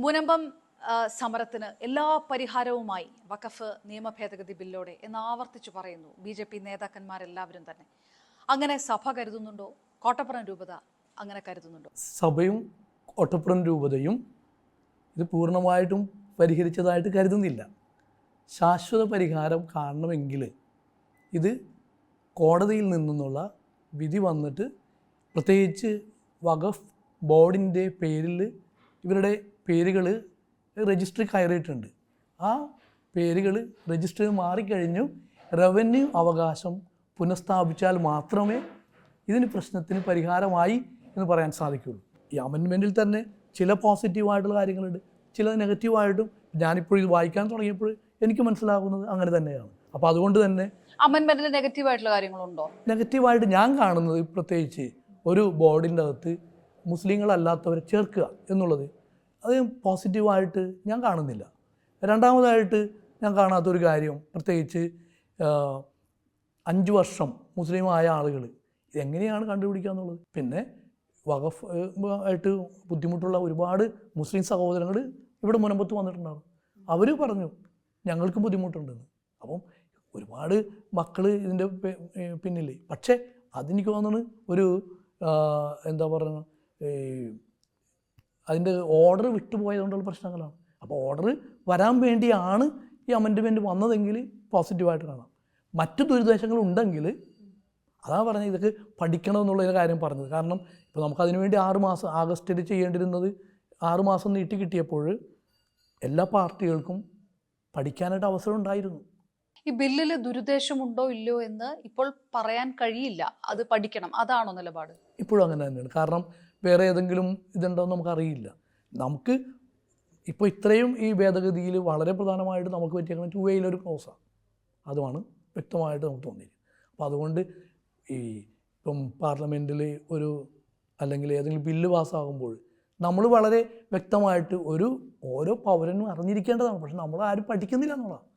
മുനമ്പം സമരത്തിന് എല്ലാ പരിഹാരവുമായി വഖഫ് നിയമ ഭേദഗതി ബില്ലോടെ എന്ന് ആവർത്തിച്ചു പറയുന്നു BJP നേതാക്കന്മാരെല്ലാവരും തന്നെ. അങ്ങനെ സഭ കരുതുന്നുണ്ടോ? കോട്ടപ്പുറം രൂപത അങ്ങനെ കരുതുന്നുണ്ടോ? സഭയും കോട്ടപ്പുറം രൂപതയും ഇത് പൂർണ്ണമായിട്ടും പരിഹരിച്ചതായിട്ട് കരുതുന്നില്ല. ശാശ്വത പരിഹാരം കാണണമെങ്കിൽ ഇത് കോടതിയിൽ നിന്നുള്ള വിധി വന്നിട്ട്, പ്രത്യേകിച്ച് വഖഫ് ബോർഡിൻ്റെ പേരിൽ ഇവരുടെ പേരുകൾ രജിസ്റ്ററിൽ കയറിയിട്ടുണ്ട്. ആ പേരുകൾ രജിസ്റ്ററിൽ മാറിക്കഴിഞ്ഞു റവന്യൂ അവകാശം പുനഃസ്ഥാപിച്ചാൽ മാത്രമേ ഇതിന് പ്രശ്നത്തിന് പരിഹാരമായി എന്ന് പറയാൻ സാധിക്കുകയുള്ളൂ. ഈ അമെൻമെൻറ്റിൽ തന്നെ ചില പോസിറ്റീവായിട്ടുള്ള കാര്യങ്ങളുണ്ട്, ചില നെഗറ്റീവായിട്ടും. ഞാനിപ്പോൾ ഇത് വായിക്കാൻ തുടങ്ങിയപ്പോൾ എനിക്ക് മനസ്സിലാകുന്നത് അങ്ങനെ തന്നെയാണ്. അപ്പോൾ അതുകൊണ്ട് തന്നെ അമെൻമെൻറ്റിൽ നെഗറ്റീവായിട്ടുള്ള കാര്യങ്ങളുണ്ടോ? നെഗറ്റീവായിട്ട് ഞാൻ കാണുന്നത് പ്രത്യേകിച്ച് ഒരു ബോർഡിൻ്റെ അകത്ത് മുസ്ലിങ്ങളല്ലാത്തവരെ ചേർക്കുക എന്നുള്ളത് അത് പോസിറ്റീവായിട്ട് ഞാൻ കാണുന്നില്ല. രണ്ടാമതായിട്ട് ഞാൻ കാണാത്തൊരു കാര്യം, പ്രത്യേകിച്ച് 5 വർഷം മുസ്ലിമായ ആളുകൾ ഇതെങ്ങനെയാണ് കണ്ടുപിടിക്കുക എന്നുള്ളത്. പിന്നെ വഖഫ് ആയിട്ട് ബുദ്ധിമുട്ടുള്ള ഒരുപാട് മുസ്ലിം സഹോദരങ്ങൾ ഇവിടെ മുനമ്പത്ത് വന്നിട്ടുണ്ടാകും. അവർ പറഞ്ഞു ഞങ്ങൾക്കും ബുദ്ധിമുട്ടുണ്ടെന്ന്. അപ്പം ഒരുപാട് മക്കൾ ഇതിൻ്റെ പിന്നിൽ. പക്ഷേ അതെനിക്ക് തോന്നുന്നു ഒരു എന്താ പറയുക, അതിൻ്റെ ഓർഡർ വിട്ടുപോയതുകൊണ്ടുള്ള പ്രശ്നങ്ങളാണ്. അപ്പോൾ ഓർഡർ വരാൻ വേണ്ടിയാണ് ഈ അമെൻഡ്മെൻറ്റ് വന്നതെങ്കിൽ പോസിറ്റീവായിട്ട് കാണാം. മറ്റു ദുരുദ്ദേശങ്ങളുണ്ടെങ്കിൽ അതാ പറഞ്ഞത്, ഇതൊക്കെ പഠിക്കണം എന്നുള്ള കാര്യം പറഞ്ഞത്. കാരണം ഇപ്പോൾ നമുക്കതിനു വേണ്ടി 6 മാസം ആഗസ്റ്റിൽ ചെയ്യേണ്ടിരുന്നത് 6 മാസം നീട്ടി കിട്ടിയപ്പോൾ എല്ലാ പാർട്ടികൾക്കും പഠിക്കാനായിട്ട് അവസരം ഉണ്ടായിരുന്നു. ഈ ബില്ലിൽ ദുരുദ്ദേശമുണ്ടോ ഇല്ലയോ എന്ന് ഇപ്പോൾ പറയാൻ കഴിയില്ല. അത് പഠിക്കണം, അതാണോ നിലപാട്? ഇപ്പോഴും അങ്ങനെ തന്നെയാണ്. കാരണം വേറെ ഏതെങ്കിലും ഇതുണ്ടോ എന്ന് നമുക്കറിയില്ല. നമുക്ക് ഇപ്പോൾ ഇത്രയും ഈ ഭേദഗതിയിൽ വളരെ പ്രധാനമായിട്ട് നമുക്ക് പറ്റിയേക്കുന്നത് 2A ക്ലോസാണ്. അതുമാണ് വ്യക്തമായിട്ട് നമുക്ക് തോന്നിയിരിക്കുന്നത്. അപ്പോൾ അതുകൊണ്ട് ഈ ഇപ്പം പാർലമെൻറ്റിൽ അല്ലെങ്കിൽ ഏതെങ്കിലും ബില്ല് പാസ്സാകുമ്പോൾ നമ്മൾ വളരെ വ്യക്തമായിട്ട് ഓരോ പൗരനും അറിഞ്ഞിരിക്കേണ്ടതാണ്. പക്ഷെ നമ്മൾ ആരും പഠിക്കുന്നില്ല എന്നുള്ളതാണ്.